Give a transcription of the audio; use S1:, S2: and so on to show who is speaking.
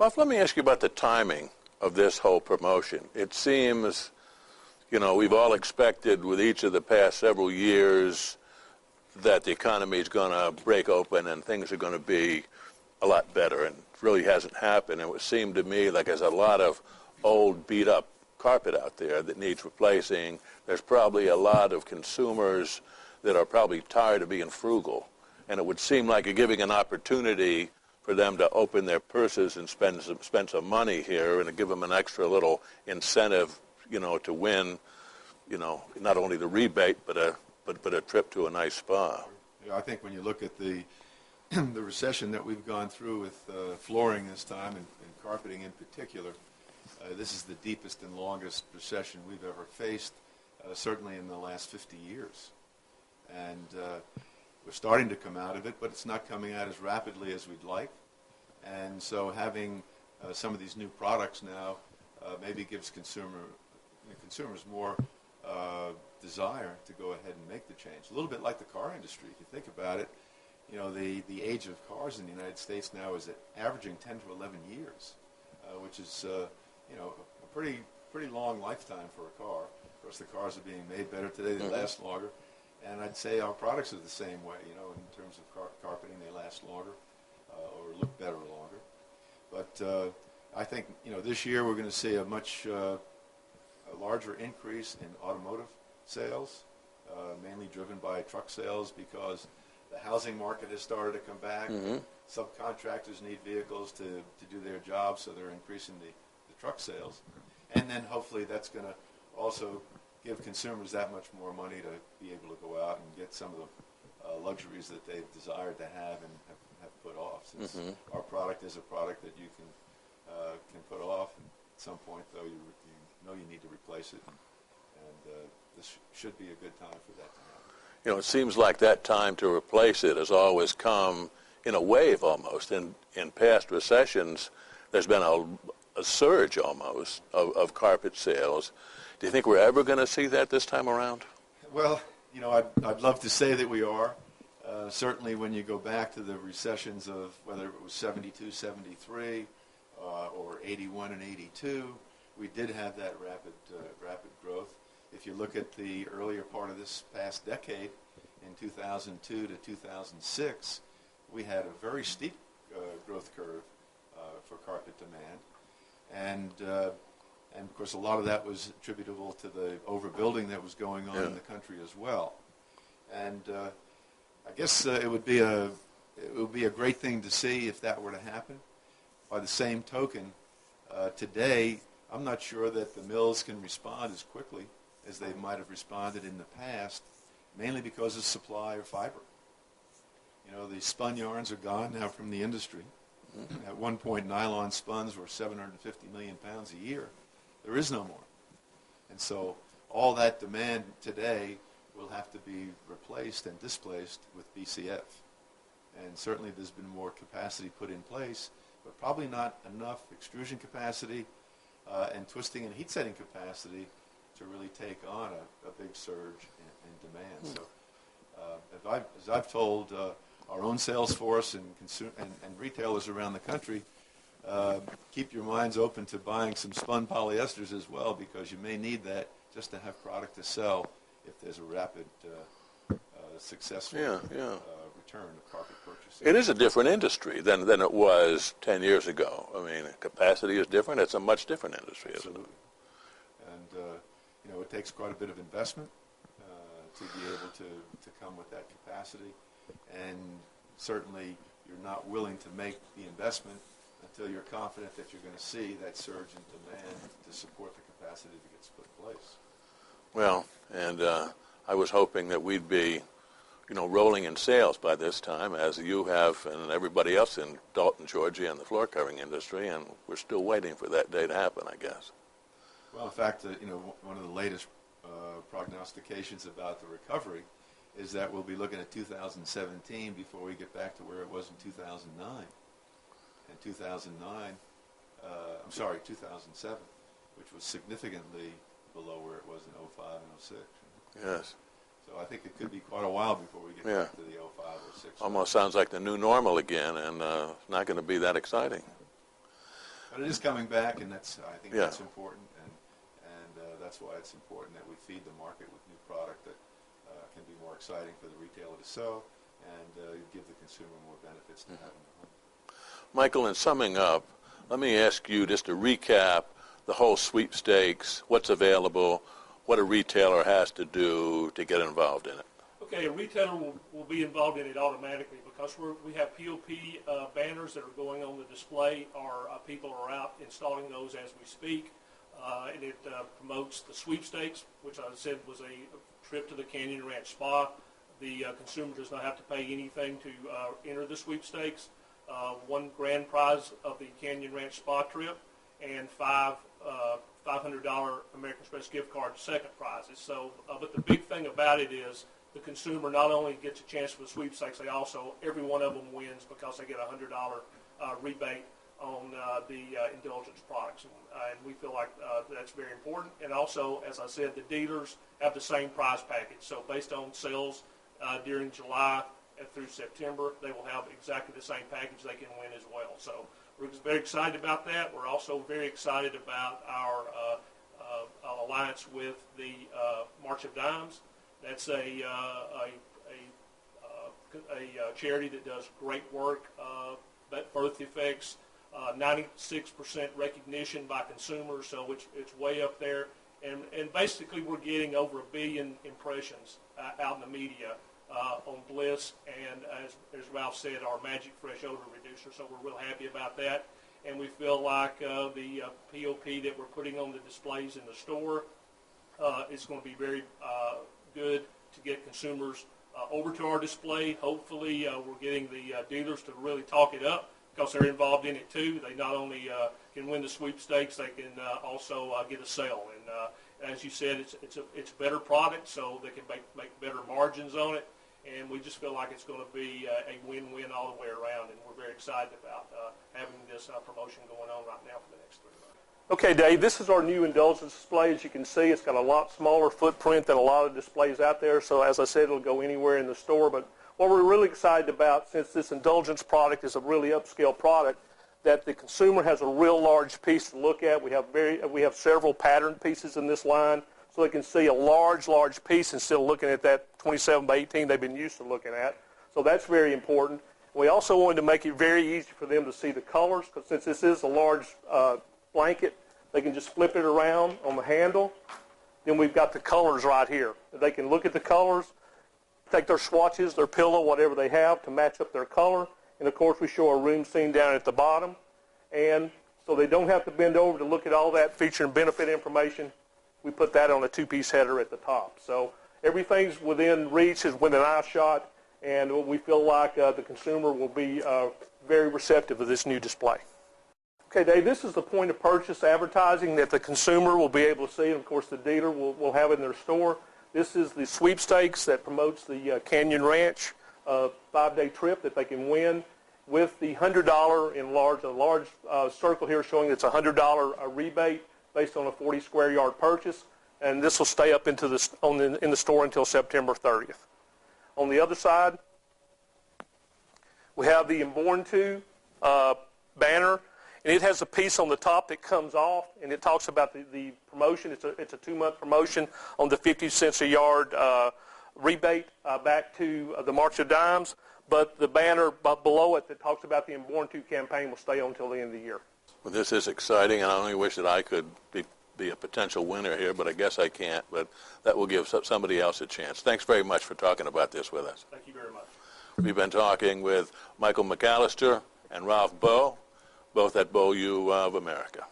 S1: Well, let me ask you about the timing of this whole promotion. It seems, we've all expected with each of the past several years that the economy is going to break open and things are going to be a lot better, and it really hasn't happened. It would seem to me like there's a lot of old, beat-up carpet out there that needs replacing. There's probably a lot of consumers that are probably tired of being frugal, and it would seem like you're giving an opportunity for them to open their purses and spend some money here, and to give them an extra little incentive, to win, not only the rebate but a trip to a nice spa.
S2: I think when you look at the recession that we've gone through with flooring this time and carpeting in particular, this is the deepest and longest recession we've ever faced, certainly in the last 50 years. And we're starting to come out of it, but it's not coming out as rapidly as we'd like. And so having some of these new products now maybe gives consumers more desire to go ahead and make the change. A little bit like the car industry. If you think about it, the age of cars in the United States now is averaging 10 to 11 years, which is a pretty long lifetime for a car. Of course, the cars are being made better today; they last longer. And I'd say our products are the same way, in terms of carpeting, they last longer or look better longer. But I think, this year we're going to see a much larger increase in automotive sales, mainly driven by truck sales because the housing market has started to come back. Mm-hmm. Subcontractors need vehicles to do their jobs, so they're increasing the truck sales. And then hopefully that's going to also give consumers that much more money to be able to go out and get some of the luxuries that they've desired to have and have put off. Since our product is a product that you can put off. At some point, though, you need to replace it, and this should be a good time for that to happen.
S1: It seems like that time to replace it has always come in a wave almost. In past recessions, there's been a surge almost of carpet sales. Do you think we're ever going to see that this time around?
S2: Well, I'd love to say that we are. Certainly when you go back to the recessions of whether it was 72, 73, or 81 and 82, we did have that rapid growth. If you look at the earlier part of this past decade, in 2002 to 2006, we had a very steep growth curve for carpet demand. And of course, a lot of that was attributable to the overbuilding that was going on in the country as well. And I guess it would be a great thing to see if that were to happen. By the same token, today, I'm not sure that the mills can respond as quickly as they might have responded in the past, mainly because of supply of fiber. The spun yarns are gone now from the industry. Mm-hmm. At one point, nylon spuns were 750 million pounds a year. There is no more. And so all that demand today will have to be replaced and displaced with BCF. And certainly there's been more capacity put in place, but probably not enough extrusion capacity and twisting and heat setting capacity to really take on a big surge in demand. So as I've told our own sales force and retailers around the country, keep your minds open to buying some spun polyesters as well, because you may need that just to have product to sell if there's a rapid, successful return of carpet purchasing.
S1: It is a different industry than it was 10 years ago. I mean, capacity is different. It's a much different industry, isn't it?
S2: And, it takes quite a bit of investment to be able to come with that capacity. And certainly you're not willing to make the investment until you're confident that you're going to see that surge in demand to support the capacity that gets put in place.
S1: Well, and I was hoping that we'd be, rolling in sales by this time, as you have and everybody else in Dalton, Georgia, and the floor covering industry, and we're still waiting for that day to happen, I guess.
S2: Well, in fact, one of the latest prognostications about the recovery is that we'll be looking at 2017 before we get back to where it was in 2009. And 2007, which was significantly below where it was in 05 and 06.
S1: Yes.
S2: So I think it could be quite a while before we get back to the 05 or 06.
S1: Almost sounds like the new normal again, and it's not going to be that exciting.
S2: But it is coming back, and I think
S1: Yeah.
S2: that's important, and that's why it's important that we feed the market with new product that can be more exciting for the retailer to sell and give the consumer more benefits to have in the home.
S1: Michael, in summing up, let me ask you just to recap the whole sweepstakes, what's available, what a retailer has to do to get involved in it.
S3: Okay, a retailer will be involved in it automatically because we have POP banners that are going on the display. Our people are out installing those as we speak, and it promotes the sweepstakes, which I said was a trip to the Canyon Ranch Spa. The consumer does not have to pay anything to enter the sweepstakes. One grand prize of the Canyon Ranch Spa trip, and $500 American Express gift card second prizes. So, but the big thing about it is the consumer not only gets a chance for the sweepstakes, they also, every one of them wins because they get a $100 rebate on the indulgence products. And we feel like that's very important. And also, as I said, the dealers have the same prize package. So based on sales during July through September, they will have exactly the same package they can win as well. So we're very excited about that. We're also very excited about our alliance with the March of Dimes. That's a charity that does great work, birth defects, 96% recognition by consumers, so it's way up there. And basically we're getting over 1 billion impressions out in the media on Bliss, and as Ralph said, our Magic Fresh Odor Reducer, so we're real happy about that. And we feel like the POP that we're putting on the displays in the store is going to be very good to get consumers over to our display. Hopefully we're getting the dealers to really talk it up because they're involved in it too. They not only can win the sweepstakes, they can also get a sale. And as you said, it's a better product, so they can make better margins on it. And we just feel like it's going to be a win-win all the way around, and we're very excited about having this promotion going on right now for the next 3 months. Okay, Dave, this is our new indulgence display. As you can see, it's got a lot smaller footprint than a lot of displays out there. So as I said, it'll go anywhere in the store. But what we're really excited about, since this indulgence product is a really upscale product, that the consumer has a real large piece to look at. We have several patterned pieces in this line, so they can see a large piece instead of looking at that 27 by 18 they've been used to looking at. So that's very important. We also wanted to make it very easy for them to see the colors, because since this is a large blanket, they can just flip it around on the handle. Then we've got the colors right here. They can look at the colors, take their swatches, their pillow, whatever they have to match up their color. And of course we show a room scene down at the bottom. And so they don't have to bend over to look at all that feature and benefit information. We put that on a 2-piece header at the top. So everything's within reach, is within eye shot, and we feel like the consumer will be very receptive of this new display. Okay, Dave, this is the point of purchase advertising that the consumer will be able to see, and of course the dealer will have it in their store. This is the sweepstakes that promotes the Canyon Ranch 5-day trip that they can win with the $100 in a large circle here showing it's a $100 rebate based on a 40 square yard purchase, and this will stay up into in the store until September 30th. On the other side, we have the Inborn To banner, and it has a piece on the top that comes off, and it talks about the promotion. It's a 2-month promotion on the 50 cents a yard rebate back to the March of Dimes, but the banner below it that talks about the Inborn To campaign will stay on until the end of the year.
S1: Well, this is exciting, and I only wish that I could be a potential winner here, but I guess I can't. But that will give somebody else a chance. Thanks very much for talking about this with us.
S3: Thank you very much.
S1: We've been talking with Michael McAllister and Ralph Boe, both at Beaulieu of America.